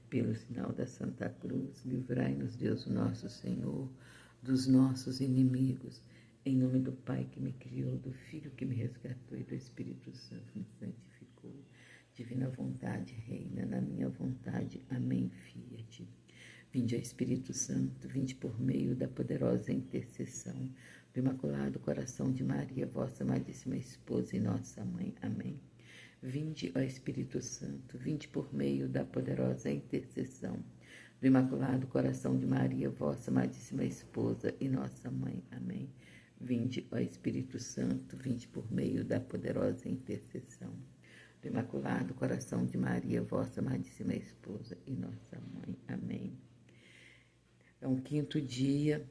Pelo sinal da Santa Cruz, livrai-nos, Deus nosso Senhor, dos nossos inimigos. Em nome do Pai que me criou, do Filho que me resgatou e do Espírito Santo me santificou. Divina vontade reina na minha vontade. Amém. Fiat. Vinde, ó Espírito Santo, vinde por meio da poderosa intercessão do Imaculado Coração de Maria, vossa amadíssima esposa e nossa mãe. Amém. Vinde, ó Espírito Santo, vinde por meio da poderosa intercessão do Imaculado Coração de Maria, vossa amadíssima esposa e nossa mãe. Amém. Vinde, ó Espírito Santo, vinde por meio da poderosa intercessão do Imaculado Coração de Maria, vossa amadíssima esposa e nossa mãe. Amém. É um quinto dia,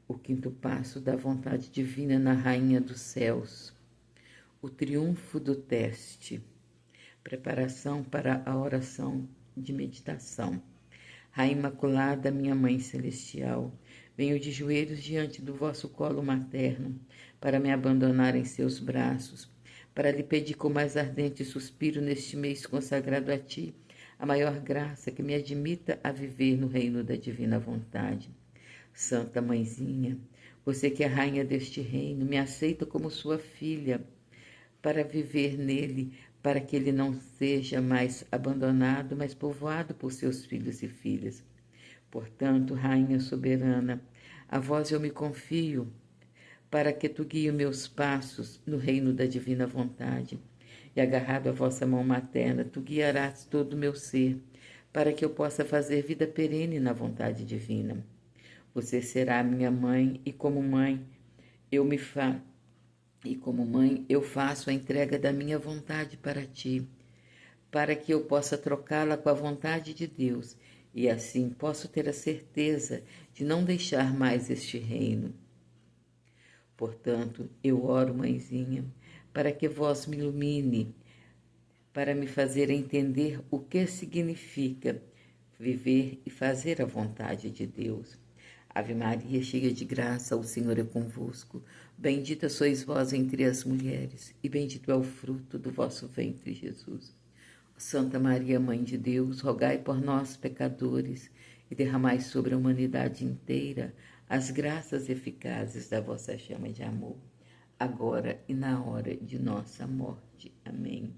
o quinto passo da vontade divina na Rainha dos Céus. O triunfo do teste. Preparação para a oração de meditação. Rainha Imaculada, minha Mãe Celestial, venho de joelhos diante do vosso colo materno, para me abandonar em seus braços, para lhe pedir com mais ardente suspiro neste mês consagrado a ti, a maior graça que me admita a viver no reino da divina vontade. Santa Mãezinha, você que é rainha deste reino, me aceita como sua filha, para viver nele, para que ele não seja mais abandonado, mas povoado por seus filhos e filhas. Portanto, Rainha soberana, a vós eu me confio, para que tu guie meus passos no reino da divina vontade. E agarrado à vossa mão materna, tu guiarás todo o meu ser, para que eu possa fazer vida perene na vontade divina. Você será minha mãe, e como mãe eu faço a entrega da minha vontade para ti, para que eu possa trocá-la com a vontade de Deus, e assim posso ter a certeza de não deixar mais este reino. Portanto, eu oro, Mãezinha, para que vós me ilumine, para me fazer entender o que significa viver e fazer a vontade de Deus. Ave Maria, cheia de graça, o Senhor é convosco. Bendita sois vós entre as mulheres, e bendito é o fruto do vosso ventre, Jesus. Santa Maria, Mãe de Deus, rogai por nós, pecadores, e derramai sobre a humanidade inteira as graças eficazes da vossa chama de amor, agora e na hora de nossa morte. Amém.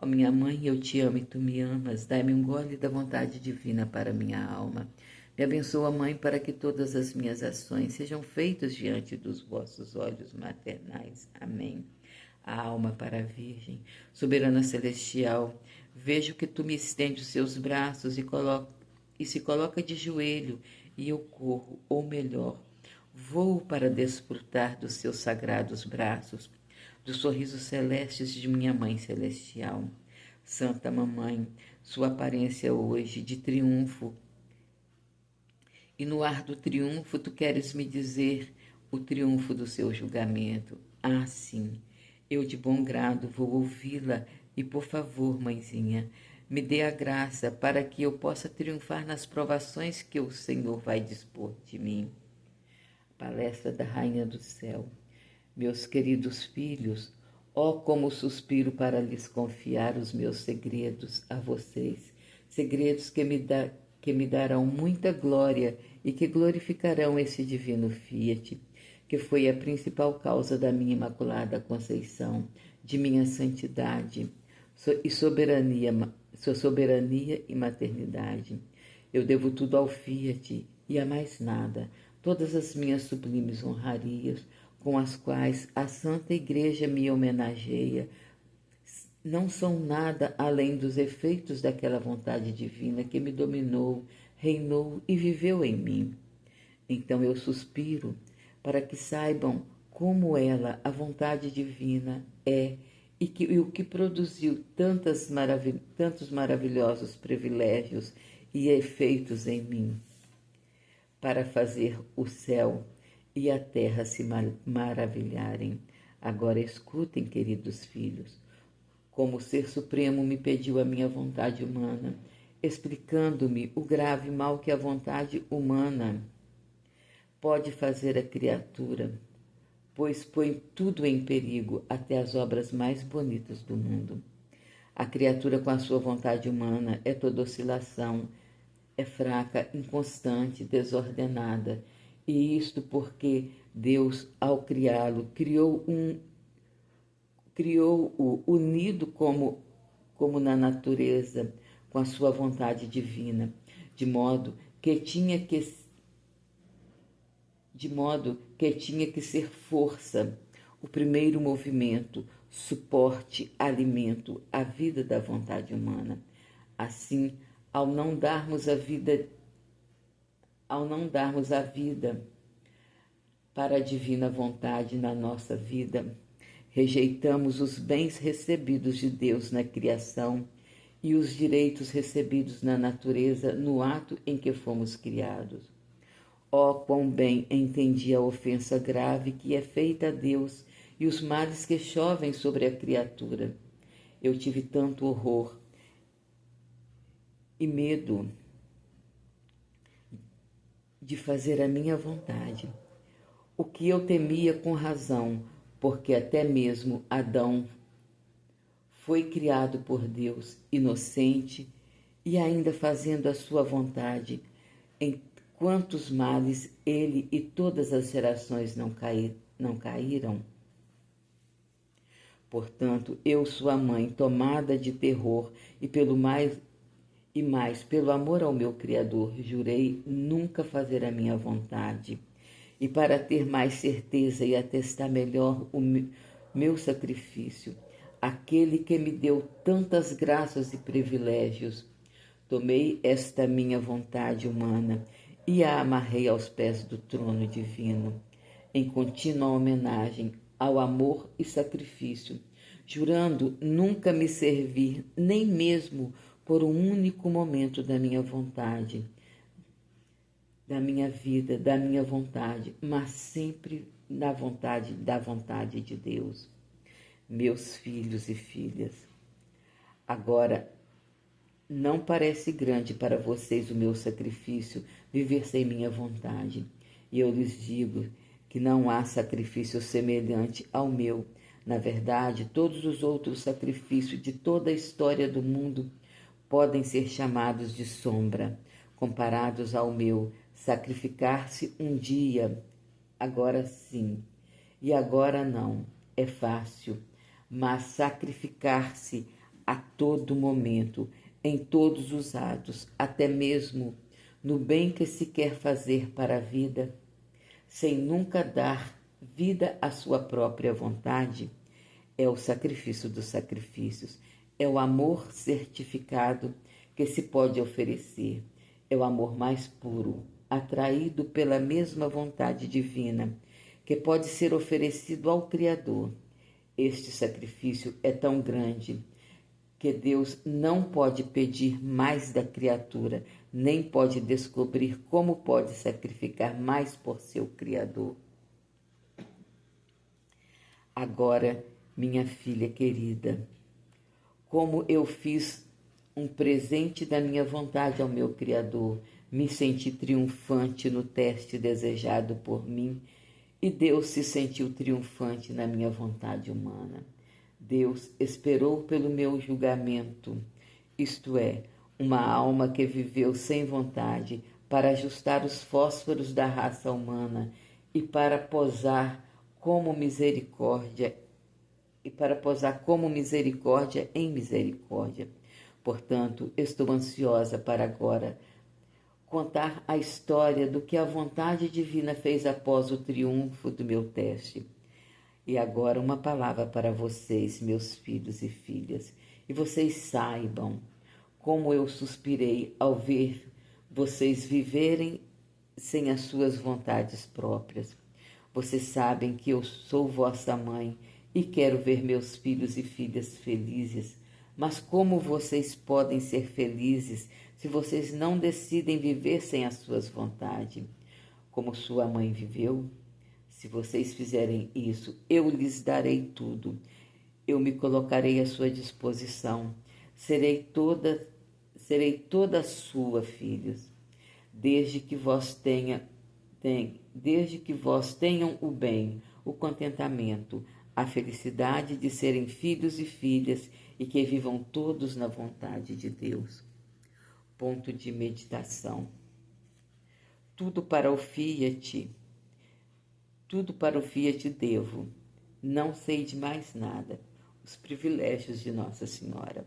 Ó minha Mãe, eu te amo e tu me amas, dai-me um gole da vontade divina para minha alma. Me abençoa, Mãe, para que todas as minhas ações sejam feitas diante dos vossos olhos maternais. Amém. A alma para a Virgem, soberana celestial, vejo que tu me estende os seus braços e se coloca de joelho, e eu corro, ou melhor, vou para desfrutar dos seus sagrados braços, dos sorrisos celestes de minha Mãe Celestial. Santa Mamãe, sua aparência hoje de triunfo, e no ar do triunfo tu queres me dizer o triunfo do seu julgamento. Ah, sim, eu de bom grado vou ouvi-la e, por favor, Mãezinha, me dê a graça para que eu possa triunfar nas provações que o Senhor vai dispor de mim. Palestra da Rainha do Céu. Meus queridos filhos, ó como suspiro para lhes confiar os meus segredos a vocês, segredos que me darão muita glória e que glorificarão esse divino Fiat, que foi a principal causa da minha Imaculada Conceição, de minha santidade e sua soberania e maternidade. Eu devo tudo ao Fiat e a mais nada, todas as minhas sublimes honrarias, com as quais a Santa Igreja me homenageia, não são nada além dos efeitos daquela vontade divina que me dominou, reinou e viveu em mim. Então eu suspiro para que saibam como ela, a vontade divina, é e o que produziu tantos maravilhosos privilégios e efeitos em mim, para fazer o céu e a terra se maravilharem. Agora escutem, queridos filhos, como o Ser Supremo me pediu a minha vontade humana, explicando-me o grave mal que a vontade humana pode fazer à criatura, pois põe tudo em perigo, até as obras mais bonitas do mundo. A criatura com a sua vontade humana é toda oscilação, é fraca, inconstante, desordenada. E isto porque Deus, ao criá-lo, criou-o unido como na natureza, com a sua vontade divina, de modo que tinha que ser força, o primeiro movimento, suporte, alimento, a vida da vontade humana. Assim, ao não darmos a vida para a divina vontade na nossa vida, rejeitamos os bens recebidos de Deus na criação e os direitos recebidos na natureza no ato em que fomos criados. Oh, quão bem entendi a ofensa grave que é feita a Deus e os males que chovem sobre a criatura. Eu tive tanto horror e medo de fazer a minha vontade, o que eu temia com razão, porque até mesmo Adão foi criado por Deus, inocente e ainda fazendo a sua vontade. Em quantos males ele e todas as gerações não caíram? Portanto, eu, sua mãe, tomada de terror e mais pelo amor ao meu Criador, jurei nunca fazer a minha vontade. E para ter mais certeza e atestar melhor o meu sacrifício, aquele que me deu tantas graças e privilégios, tomei esta minha vontade humana e a amarrei aos pés do trono divino, em contínua homenagem ao amor e sacrifício, jurando nunca me servir nem mesmo por um único momento da minha vontade, da minha vida, da minha vontade, mas sempre da vontade de Deus. Meus filhos e filhas, agora não parece grande para vocês o meu sacrifício, viver sem minha vontade. E eu lhes digo que não há sacrifício semelhante ao meu. Na verdade, todos os outros sacrifícios de toda a história do mundo podem ser chamados de sombra, comparados ao meu. Sacrificar-se um dia, agora sim, e agora não, é fácil, mas sacrificar-se a todo momento, em todos os atos, até mesmo no bem que se quer fazer para a vida, sem nunca dar vida à sua própria vontade, é o sacrifício dos sacrifícios, é o amor certificado que se pode oferecer, é o amor mais puro, atraído pela mesma vontade divina, que pode ser oferecido ao Criador. Este sacrifício é tão grande que Deus não pode pedir mais da criatura, nem pode descobrir como pode sacrificar mais por seu Criador. Agora, minha filha querida, como eu fiz um presente da minha vontade ao meu Criador, me senti triunfante no teste desejado por mim, e Deus se sentiu triunfante na minha vontade humana. Deus esperou pelo meu julgamento, isto é, uma alma que viveu sem vontade, para ajustar os fósforos da raça humana e para posar como misericórdia em misericórdia. Portanto, estou ansiosa para agora contar a história do que a vontade divina fez após o triunfo do meu teste. E agora uma palavra para vocês, meus filhos e filhas, e vocês saibam como eu suspirei ao ver vocês viverem sem as suas vontades próprias. Vocês sabem que eu sou vossa mãe e quero ver meus filhos e filhas felizes, mas como vocês podem ser felizes se vocês não decidem viver sem as suas vontades, como sua mãe viveu? Se vocês fizerem isso, eu lhes darei tudo. Eu me colocarei à sua disposição. Serei toda sua, filhos, desde que vós tenham o bem, o contentamento, a felicidade de serem filhos e filhas e que vivam todos na vontade de Deus. Ponto de meditação. Tudo para o Fiat devo. Não sei de mais nada. Os privilégios de Nossa Senhora.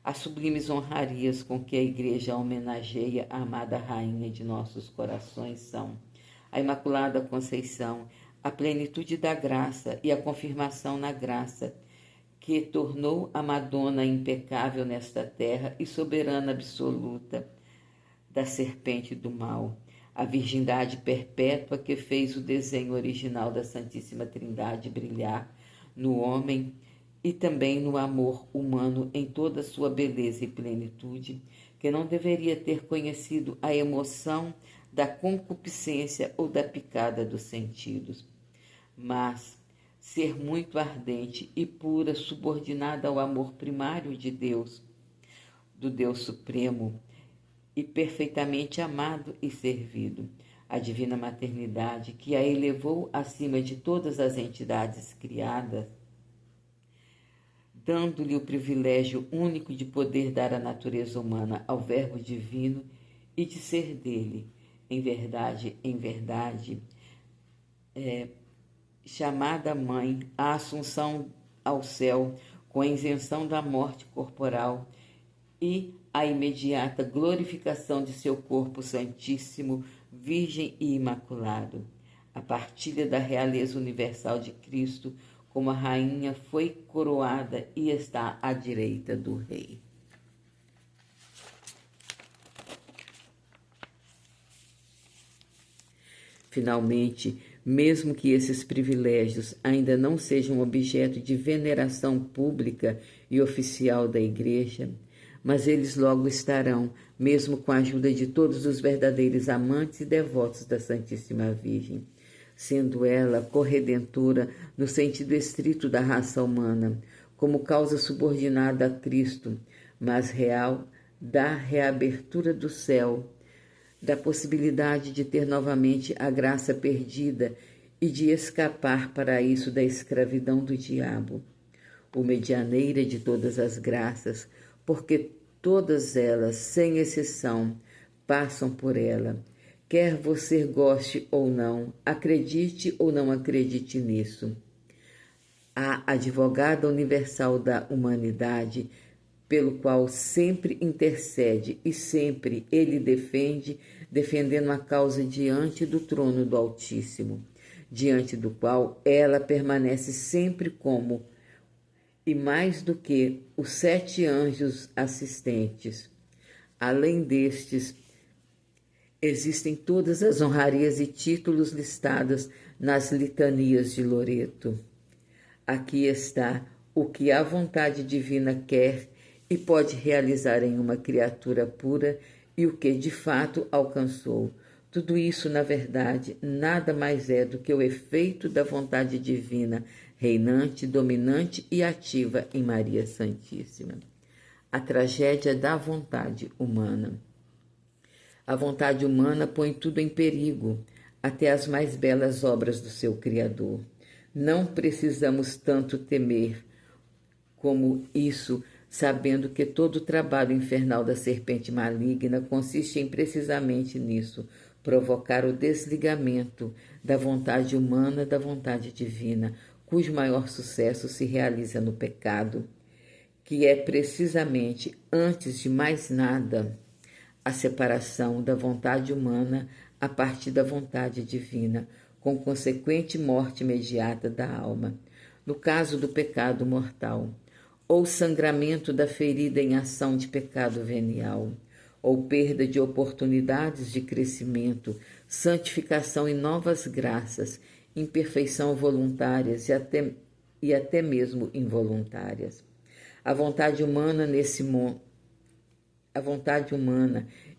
As sublimes honrarias com que a Igreja homenageia a amada Rainha de nossos corações são a Imaculada Conceição, a plenitude da graça e a confirmação na graça, que tornou a Madonna impecável nesta terra e soberana absoluta da serpente do mal, a virgindade perpétua que fez o desenho original da Santíssima Trindade brilhar no homem e também no amor humano em toda a sua beleza e plenitude, que não deveria ter conhecido a emoção da concupiscência ou da picada dos sentidos, mas ser muito ardente e pura, subordinada ao amor primário de Deus, do Deus Supremo, e perfeitamente amado e servido, a divina maternidade que a elevou acima de todas as entidades criadas, dando-lhe o privilégio único de poder dar a natureza humana ao Verbo divino e de ser dele, em verdade, chamada mãe, a assunção ao céu com a isenção da morte corporal e a imediata glorificação de seu corpo santíssimo, virgem e imaculado. A partilha da realeza universal de Cristo, como a rainha, foi coroada e está à direita do rei. Finalmente, mesmo que esses privilégios ainda não sejam objeto de veneração pública e oficial da Igreja, mas eles logo estarão, mesmo com a ajuda de todos os verdadeiros amantes e devotos da Santíssima Virgem, sendo ela corredentora no sentido estrito da raça humana, como causa subordinada a Cristo, mas real da reabertura do céu, da possibilidade de ter novamente a graça perdida e de escapar para isso da escravidão do diabo, o medianeira de todas as graças, porque todas elas, sem exceção, passam por ela. Quer você goste ou não, acredite ou não acredite nisso. A advogada universal da humanidade, pelo qual sempre intercede e sempre ele defende, defendendo a causa diante do trono do Altíssimo, diante do qual ela permanece sempre como, e mais do que, os 7 anjos assistentes. Além destes, existem todas as honrarias e títulos listados nas litanias de Loreto. Aqui está o que a vontade divina quer e pode realizar em uma criatura pura e o que de fato alcançou. Tudo isso, na verdade, nada mais é do que o efeito da vontade divina, reinante, dominante e ativa em Maria Santíssima. A tragédia da vontade humana. A vontade humana põe tudo em perigo, até as mais belas obras do seu Criador. Não precisamos tanto temer como isso, sabendo que todo o trabalho infernal da serpente maligna consiste em precisamente nisso, provocar o desligamento da vontade humana da vontade divina, cujo maior sucesso se realiza no pecado, que é precisamente, antes de mais nada, a separação da vontade humana a partir da vontade divina, com consequente morte imediata da alma, no caso do pecado mortal, ou sangramento da ferida em ação de pecado venial, ou perda de oportunidades de crescimento, santificação e novas graças, imperfeição voluntárias e até mesmo involuntárias. A vontade humana,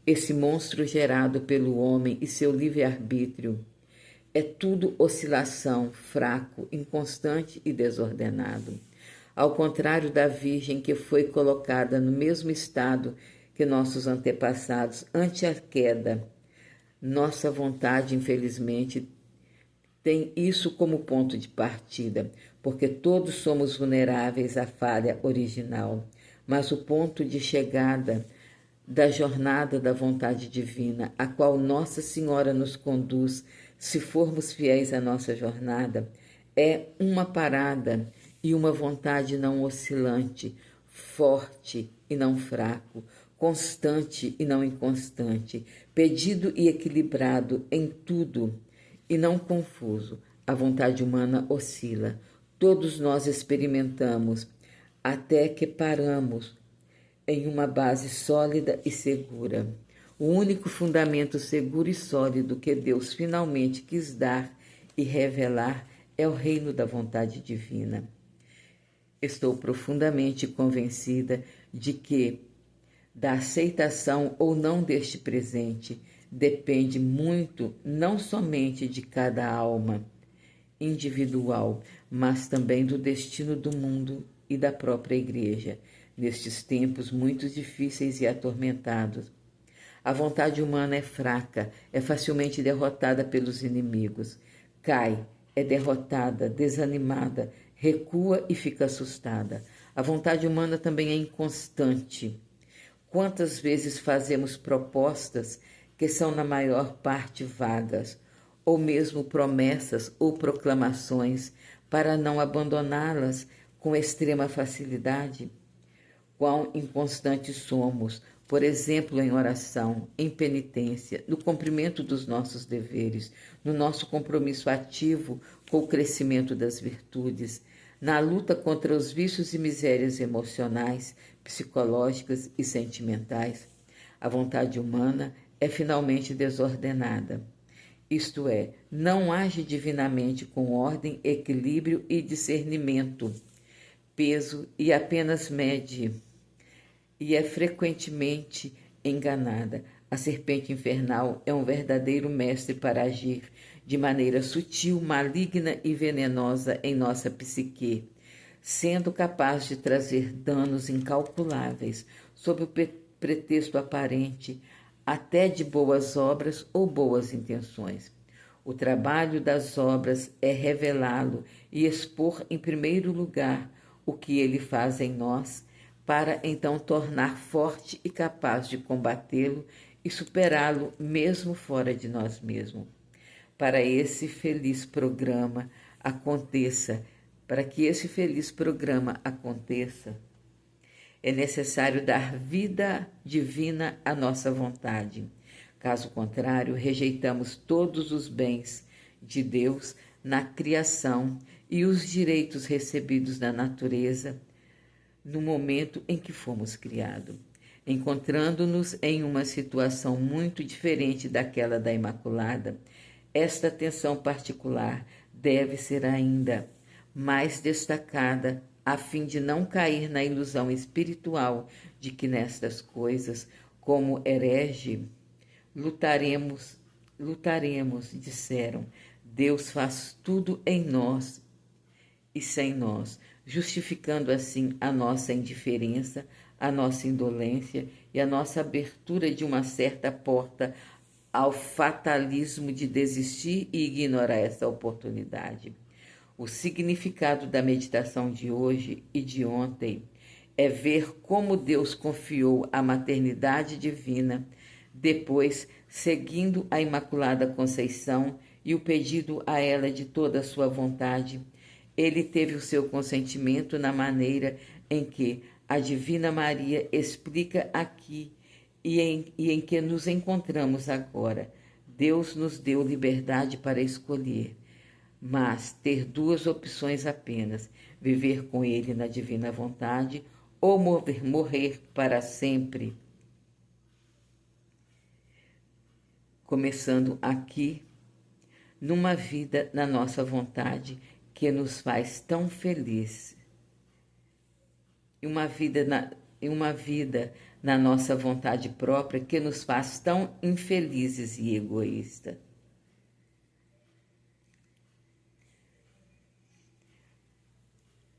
esse monstro gerado pelo homem e seu livre-arbítrio, é tudo oscilação, fraco, inconstante e desordenado. Ao contrário da Virgem, que foi colocada no mesmo estado que nossos antepassados ante a queda, nossa vontade, infelizmente, tem isso como ponto de partida, porque todos somos vulneráveis à falha original, mas o ponto de chegada da jornada da vontade divina, a qual Nossa Senhora nos conduz, se formos fiéis à nossa jornada, é uma parada e uma vontade não oscilante, forte e não fraco, constante e não inconstante, pedido e equilibrado em tudo e não confuso. A vontade humana oscila. Todos nós experimentamos até que paramos em uma base sólida e segura. O único fundamento seguro e sólido que Deus finalmente quis dar e revelar é o reino da vontade divina. Estou profundamente convencida de que da aceitação ou não deste presente depende muito não somente de cada alma individual, mas também do destino do mundo e da própria Igreja, nestes tempos muito difíceis e atormentados. A vontade humana é fraca, é facilmente derrotada pelos inimigos. Cai, é derrotada, desanimada, recua e fica assustada. A vontade humana também é inconstante. Quantas vezes fazemos propostas que são na maior parte vagas, ou mesmo promessas ou proclamações, para não abandoná-las com extrema facilidade? Quão inconstantes somos, por exemplo, em oração, em penitência, no cumprimento dos nossos deveres, no nosso compromisso ativo com o crescimento das virtudes, na luta contra os vícios e misérias emocionais, psicológicas e sentimentais. A vontade humana é finalmente desordenada. Isto é, não age divinamente com ordem, equilíbrio e discernimento, peso e apenas mede, e é frequentemente enganada. A serpente infernal é um verdadeiro mestre para agir de maneira sutil, maligna e venenosa em nossa psique, sendo capaz de trazer danos incalculáveis sob o pretexto aparente até de boas obras ou boas intenções. O trabalho das obras é revelá-lo e expor em primeiro lugar o que ele faz em nós, para então tornar forte e capaz de combatê-lo e superá-lo mesmo fora de nós mesmos. Para que esse feliz programa aconteça, é necessário dar vida divina à nossa vontade. Caso contrário, rejeitamos todos os bens de Deus na criação e os direitos recebidos da natureza no momento em que fomos criados, encontrando-nos em uma situação muito diferente daquela da Imaculada. Esta atenção particular deve ser ainda mais destacada a fim de não cair na ilusão espiritual de que nestas coisas, como herege, lutaremos, disseram. Deus faz tudo em nós e sem nós, justificando assim a nossa indiferença, a nossa indolência e a nossa abertura de uma certa porta ao fatalismo de desistir e ignorar essa oportunidade. O significado da meditação de hoje e de ontem é ver como Deus confiou a maternidade divina, depois, seguindo a Imaculada Conceição e o pedido a ela de toda a sua vontade, ele teve o seu consentimento na maneira em que a Divina Maria explica aqui e em que nos encontramos agora. Deus nos deu liberdade para escolher, mas ter duas opções apenas: viver com Ele na divina vontade ou morrer para sempre. Começando aqui, numa vida na nossa vontade que nos faz tão felizes, e uma vida na nossa vontade própria que nos faz tão infelizes e egoístas.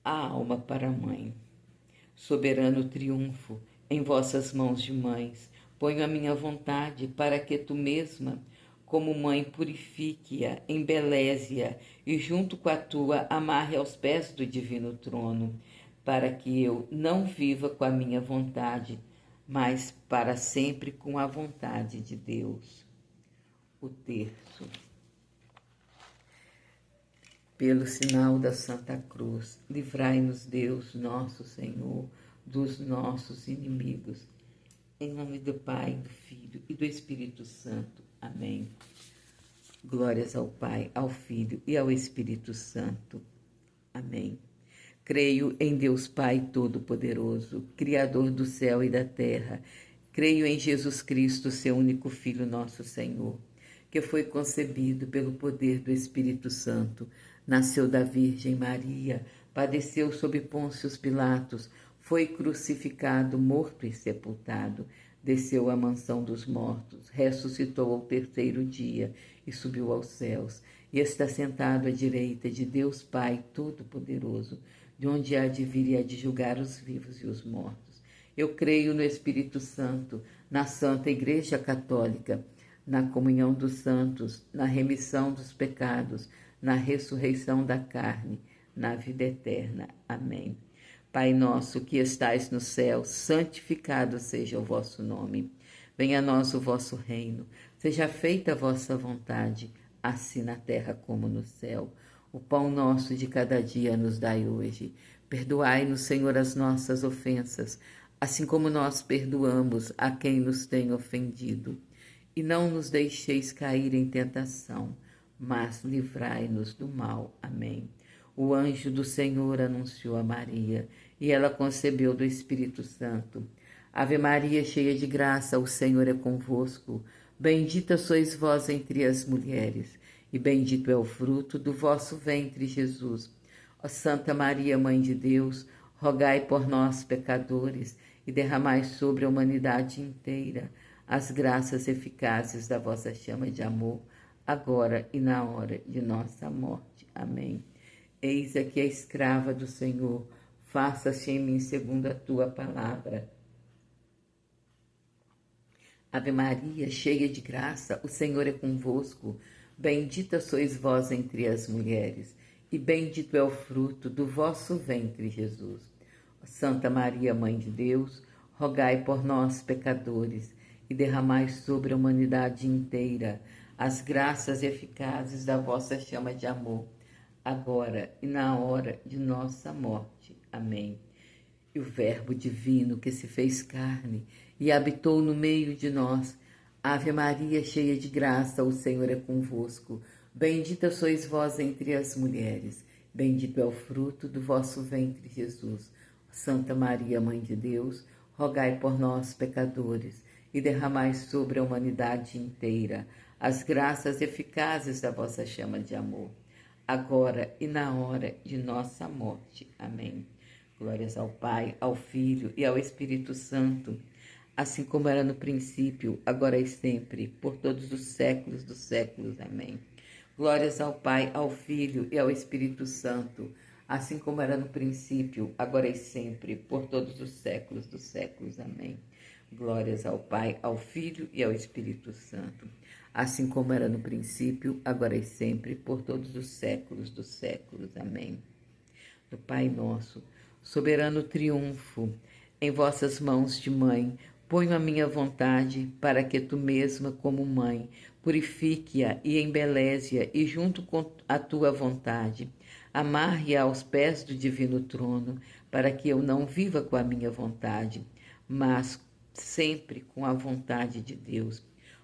A alma para a mãe. Soberano triunfo, em vossas mãos de mães, ponho a minha vontade para que tu mesma como mãe, purifique-a, embeleze-a e, junto com a tua, amarre aos pés do divino trono, para que eu não viva com a minha vontade, mas para sempre com a vontade de Deus. O terço. Pelo sinal da Santa Cruz, livrai-nos, Deus, nosso Senhor, dos nossos inimigos. Em nome do Pai, do Filho e do Espírito Santo. Amém. Glórias ao Pai, ao Filho e ao Espírito Santo. Amém. Creio em Deus Pai Todo-Poderoso, Criador do céu e da terra. Creio em Jesus Cristo, seu único Filho, nosso Senhor, que foi concebido pelo poder do Espírito Santo, nasceu da Virgem Maria, padeceu sob Pôncio Pilatos, foi crucificado, morto e sepultado, desceu à mansão dos mortos, ressuscitou ao terceiro dia e subiu aos céus, e está sentado à direita de Deus Pai Todo-Poderoso, de onde há de vir e há de julgar os vivos e os mortos. Eu creio no Espírito Santo, na Santa Igreja Católica, na comunhão dos santos, na remissão dos pecados, na ressurreição da carne, na vida eterna. Amém. Pai nosso que estais no céu, santificado seja o vosso nome. Venha a nós o vosso reino. Seja feita a vossa vontade, assim na terra como no céu. O pão nosso de cada dia nos dai hoje. Perdoai-nos, Senhor, as nossas ofensas, assim como nós perdoamos a quem nos tem ofendido. E não nos deixeis cair em tentação, mas livrai-nos do mal. Amém. O anjo do Senhor anunciou a Maria, e ela concebeu do Espírito Santo. Ave Maria, cheia de graça, o Senhor é convosco. Bendita sois vós entre as mulheres, e bendito é o fruto do vosso ventre, Jesus. Ó Santa Maria, Mãe de Deus, rogai por nós, pecadores, e derramai sobre a humanidade inteira as graças eficazes da vossa chama de amor, agora e na hora de nossa morte. Amém. Eis aqui a escrava do Senhor, faça-se em mim segundo a tua palavra. Ave Maria, cheia de graça, o Senhor é convosco. Bendita sois vós entre as mulheres, e bendito é o fruto do vosso ventre, Jesus. Santa Maria, Mãe de Deus, rogai por nós, pecadores, e derramai sobre a humanidade inteira as graças eficazes da vossa chama de amor, agora e na hora de nossa morte. Amém. E o Verbo divino que se fez carne e habitou no meio de nós. Ave Maria, cheia de graça, o Senhor é convosco. Bendita sois vós entre as mulheres, bendito é o fruto do vosso ventre, Jesus. Santa Maria, Mãe de Deus, rogai por nós, pecadores, e derramai sobre a humanidade inteira as graças eficazes da vossa chama de amor, agora e na hora de nossa morte. Amém. Glórias ao Pai, ao Filho e ao Espírito Santo, assim como era no princípio, agora e sempre, por todos os séculos dos séculos. Amém. Glórias ao Pai, ao Filho e ao Espírito Santo, assim como era no princípio, agora e sempre, por todos os séculos dos séculos. Amém. Glórias ao Pai, ao Filho e ao Espírito Santo, assim como era no princípio, agora e sempre, por todos os séculos dos séculos. Amém. Do Pai nosso, soberano triunfo, em vossas mãos de mãe, ponho a minha vontade, para que tu mesma, como mãe, purifique-a e embeleze-a, e junto com a tua vontade, amarre-a aos pés do divino trono, para que eu não viva com a minha vontade, mas sempre com a vontade de Deus.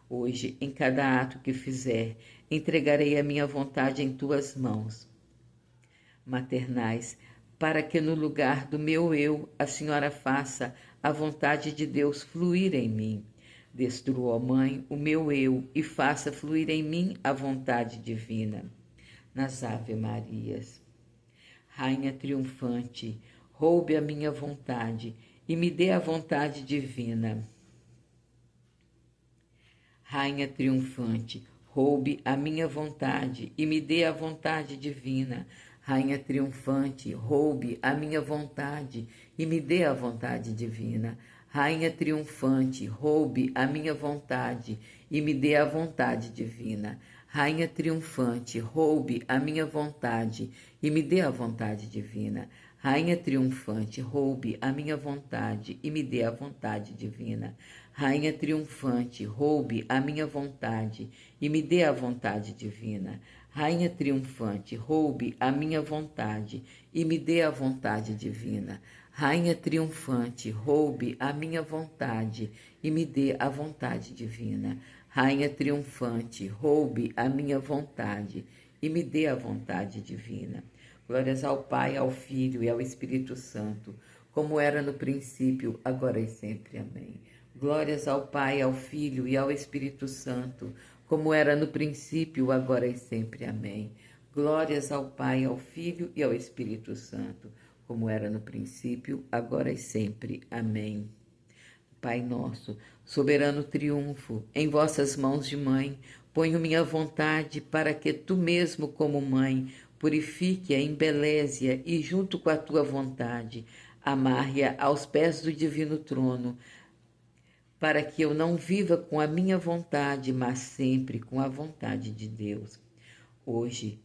Hoje, em cada ato que fizer, entregarei a minha vontade em tuas mãos maternais, para que no lugar do meu eu, a senhora faça a vontade de Deus fluir em mim. Destrua, ó Mãe, o meu eu e faça fluir em mim a vontade divina. Nas Ave Marias. Rainha triunfante, roube a minha vontade e me dê a vontade divina. Rainha triunfante, roube a minha vontade e me dê a vontade divina. Rainha triunfante, roube a minha vontade e me dê a vontade divina. Rainha triunfante, roube a minha vontade e me dê a vontade divina. Rainha triunfante, roube a minha vontade e me dê a vontade divina. Rainha triunfante, roube a minha vontade e me dê a vontade divina. Rainha triunfante, roube a minha vontade e me dê a vontade divina. Rainha triunfante, roube a minha vontade e me dê a vontade divina. Rainha triunfante, roube a minha vontade e me dê a vontade divina. Rainha triunfante, roube a minha vontade e me dê a vontade divina. Glórias ao Pai, ao Filho e ao Espírito Santo, como era no princípio, agora e sempre. Amém. Glórias ao Pai, ao Filho e ao Espírito Santo, como era no princípio, agora e sempre. Amém. Glórias ao Pai, ao Filho e ao Espírito Santo, como era no princípio, agora e sempre. Amém. Pai nosso, soberano triunfo, em vossas mãos de mãe, ponho minha vontade para que tu mesmo, como mãe, purifique-a, embeleze-a e, junto com a tua vontade, amarre-a aos pés do divino trono, para que eu não viva com a minha vontade, mas sempre com a vontade de Deus. Hoje,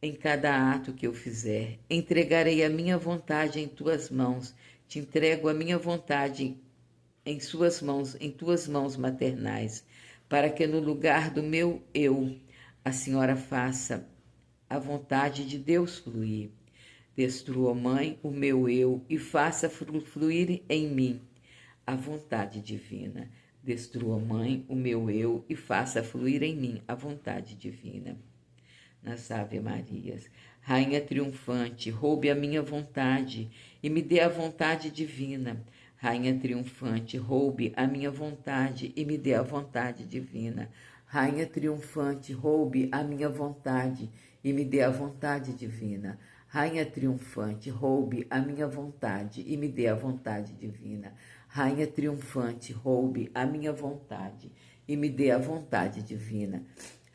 em cada ato que eu fizer, entregarei a minha vontade em tuas mãos, te entrego a minha vontade em suas mãos, em tuas mãos maternais, para que no lugar do meu eu, a Senhora faça a vontade de Deus fluir. Destrua, Mãe, o meu eu e faça fluir em mim a vontade divina. Destrua, Mãe, o meu eu e faça fluir em mim a vontade divina. Nas Ave Marias, Rainha triunfante, roube a minha vontade e me dê a vontade divina. Rainha triunfante, roube a minha vontade e me dê a vontade divina. Rainha triunfante, roube a minha vontade e me dê a vontade divina. Rainha triunfante, roube a minha vontade e me dê a vontade divina. Rainha triunfante, roube a minha vontade e me dê a vontade divina.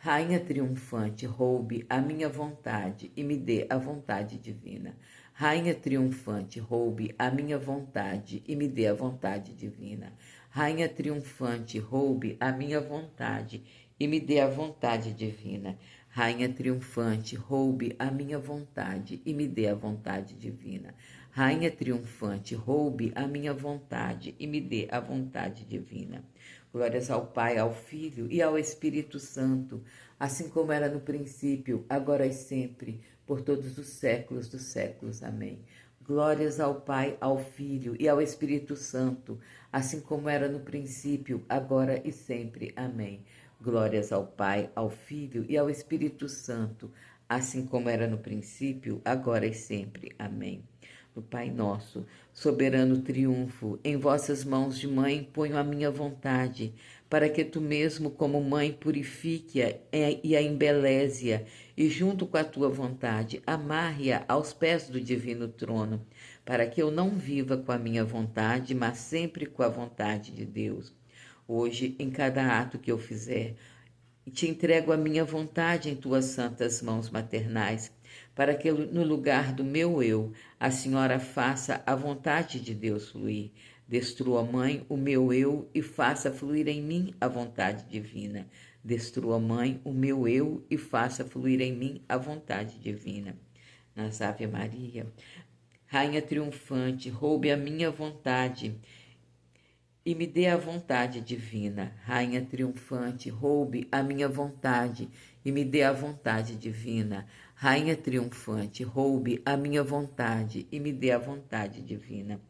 Rainha triunfante, roube a minha vontade e me dê a vontade divina. Rainha triunfante, roube a minha vontade e me dê a vontade divina. Rainha triunfante, roube a minha vontade e me dê a vontade divina. Rainha triunfante, roube a minha vontade e me dê a vontade divina. Rainha triunfante, roube a minha vontade e me dê a vontade divina. Glórias ao Pai, ao Filho e ao Espírito Santo, assim como era no princípio, agora e sempre, por todos os séculos dos séculos. Amém. Glórias ao Pai, ao Filho e ao Espírito Santo, assim como era no princípio, agora e sempre. Amém. Glórias ao Pai, ao Filho e ao Espírito Santo, assim como era no princípio, agora e sempre. Amém. Do Pai nosso, soberano triunfo, em vossas mãos de mãe ponho a minha vontade, para que tu mesmo, como mãe, purifique-a e a embeleze-a, e junto com a tua vontade, amarre-a aos pés do divino trono, para que eu não viva com a minha vontade, mas sempre com a vontade de Deus. Hoje, em cada ato que eu fizer, te entrego a minha vontade em tuas santas mãos maternais, para que no lugar do meu eu, a Senhora faça a vontade de Deus fluir. Destrua, Mãe, o meu eu e faça fluir em mim a vontade divina. Destrua, Mãe, o meu eu e faça fluir em mim a vontade divina. Nas Ave Maria, Rainha triunfante, roube a minha vontade e me dê a vontade divina. Rainha triunfante, roube a minha vontade e me dê a vontade divina. Rainha triunfante, roube a minha vontade e me dê a vontade divina.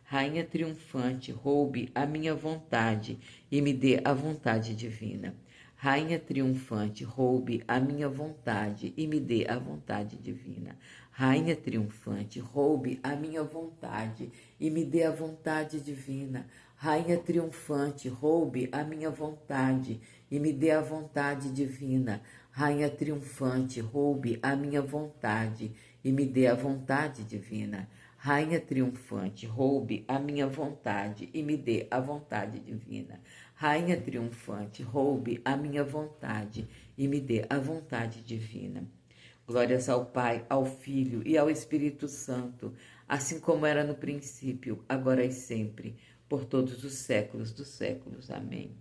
Rainha triunfante, roube a minha vontade e me dê a vontade divina. Rainha triunfante, roube a minha vontade e me dê a vontade divina. Rainha triunfante, roube a minha vontade e me dê a vontade divina. Rainha triunfante, roube a minha vontade e me dê a vontade divina. Rainha triunfante, roube a minha vontade e me dê a vontade divina. Rainha triunfante, roube a minha vontade e me dê a vontade divina. Rainha triunfante, roube a minha vontade e me dê a vontade divina. Glórias ao Pai, ao Filho e ao Espírito Santo, assim como era no princípio, agora e sempre, por todos os séculos dos séculos. Amém.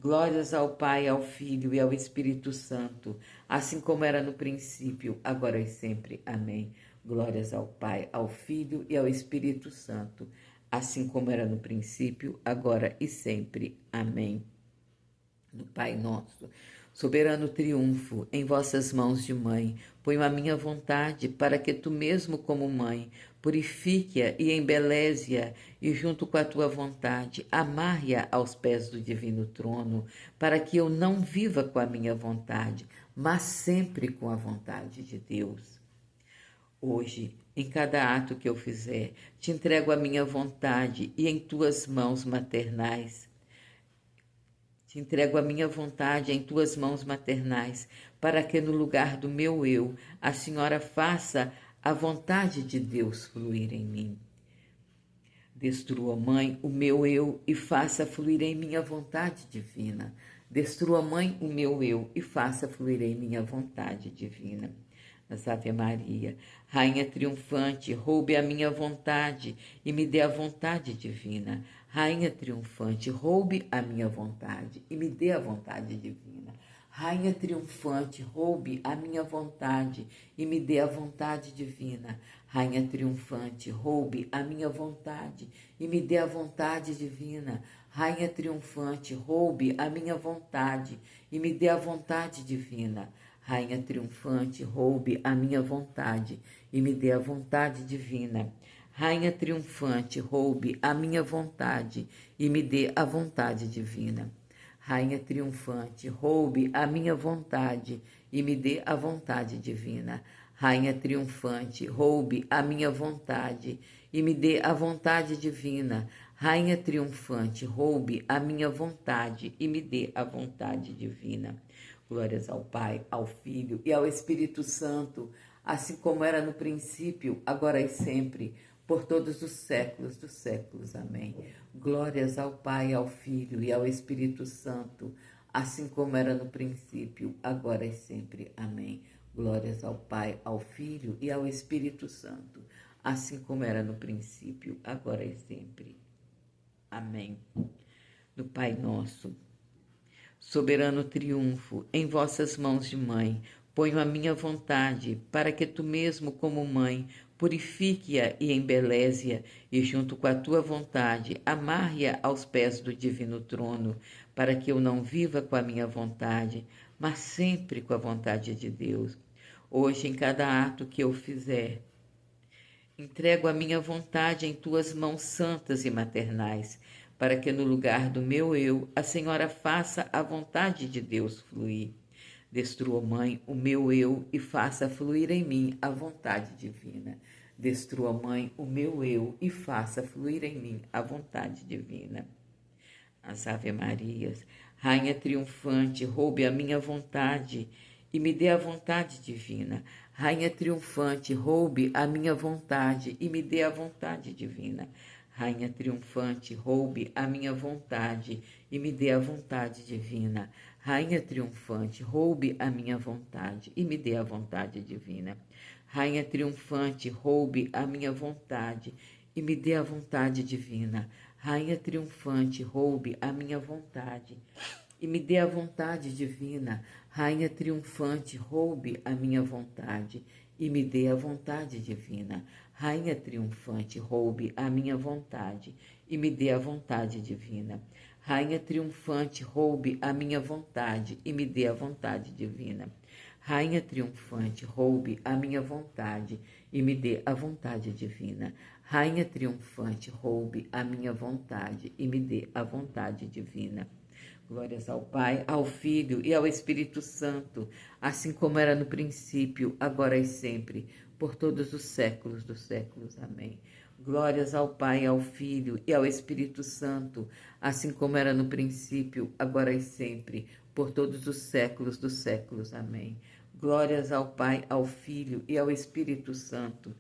Glórias ao Pai, ao Filho e ao Espírito Santo, assim como era no princípio, agora e sempre. Amém. Glórias ao Pai, ao Filho e ao Espírito Santo, assim como era no princípio, agora e sempre. Amém. Do Pai nosso, soberano triunfo, em vossas mãos de mãe, ponho a minha vontade para que tu mesmo como mãe purifique-a e embeleze-a e junto com a tua vontade amarre-a aos pés do divino trono, para que eu não viva com a minha vontade, mas sempre com a vontade de Deus. Hoje, em cada ato que eu fizer, te entrego a minha vontade e em tuas mãos maternais te entrego a minha vontade em tuas mãos maternais, para que no lugar do meu eu, a Senhora faça a vontade de Deus fluir em mim. Destrua, Mãe, o meu eu e faça fluir em mim a vontade divina. Destrua, Mãe, o meu eu e faça fluir em mim a vontade divina. Nas Ave Maria, Rainha triunfante, roube a minha vontade e me dê a vontade divina. Rainha triunfante, roube a minha vontade e me dê a vontade divina. Rainha triunfante, roube a minha vontade e me dê a vontade divina. Rainha triunfante, roube a minha vontade e me dê a vontade divina. Rainha triunfante, roube a minha vontade e me dê a vontade divina. Rainha triunfante, roube a minha vontade e me dê a vontade divina. Rainha triunfante, roube a minha vontade e me dê a vontade divina. Rainha triunfante, roube a minha vontade e me dê a vontade divina. Rainha triunfante, roube a minha vontade e me dê a vontade divina. Rainha triunfante, roube a minha vontade e me dê a vontade divina. Glórias ao Pai, ao Filho e ao Espírito Santo, assim como era no princípio, agora e sempre, por todos os séculos dos séculos. Amém. Glórias ao Pai, ao Filho e ao Espírito Santo, assim como era no princípio, agora e sempre. Amém. Glórias ao Pai, ao Filho e ao Espírito Santo, assim como era no princípio, agora e sempre. Amém. Do Pai nosso, soberano triunfo, em vossas mãos de mãe, ponho a minha vontade, para que tu mesmo, como mãe, purifique-a e embeleze-a, e junto com a tua vontade, amarre-a aos pés do divino trono, para que eu não viva com a minha vontade, mas sempre com a vontade de Deus. Hoje, em cada ato que eu fizer, entrego a minha vontade em tuas mãos santas e maternais, para que no lugar do meu eu, a Senhora faça a vontade de Deus fluir. Destrua, Mãe, o meu eu e faça fluir em mim a vontade divina. Destrua, Mãe, o meu eu e faça fluir em mim a vontade divina. As Ave Marias, Rainha triunfante, roube a minha vontade e me dê a vontade divina. Rainha triunfante, roube a minha vontade e me dê a vontade divina. Rainha triunfante, roube a minha vontade e me dê a vontade divina. Rainha triunfante, roube a minha vontade e me dê a vontade divina. Rainha triunfante, roube a minha vontade e me dê a vontade divina. Rainha triunfante, roube a minha vontade e me dê a vontade divina. Rainha triunfante, roube a minha vontade e me dê a vontade divina. Rainha triunfante, roube a minha vontade e me dê a vontade divina. Rainha triunfante, roube a minha vontade e me dê a vontade divina. Rainha triunfante, roube a minha vontade e me dê a vontade divina. Rainha triunfante, roube a minha vontade e me dê a vontade divina. Glórias ao Pai, ao Filho e ao Espírito Santo, assim como era no princípio, agora e sempre, por todos os séculos dos séculos. Amém. Glórias ao Pai, ao Filho e ao Espírito Santo, assim como era no princípio, agora e sempre, por todos os séculos dos séculos. Amém. Glórias ao Pai, ao Filho e ao Espírito Santo,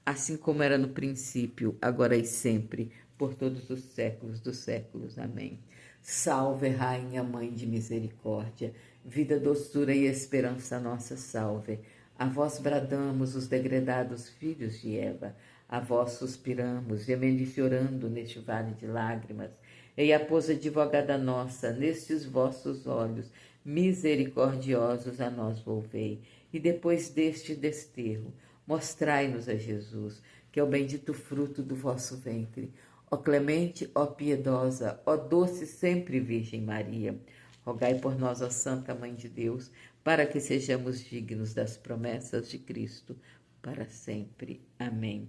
assim como era no princípio, agora e sempre, por todos os séculos dos séculos. Amém. Salve, Rainha, Mãe de Misericórdia, vida, doçura e esperança nossa, salve. A vós bradamos os degredados filhos de Eva, A vós suspiramos, gemendo e chorando neste vale de lágrimas. Ei, a pois, advogada nossa, nestes vossos olhos misericordiosos a nós volvei. E depois deste desterro, mostrai-nos a Jesus, que é o bendito fruto do vosso ventre. Ó clemente, ó piedosa, ó doce sempre Virgem Maria, rogai por nós, ó Santa Mãe de Deus, para que sejamos dignos das promessas de Cristo para sempre. Amém.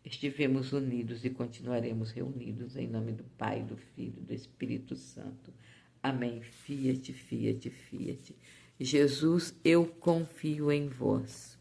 Estivemos unidos e continuaremos reunidos em nome do Pai, do Filho e do Espírito Santo. Amém. Fiat, fiat, fiat. Jesus, eu confio em vós.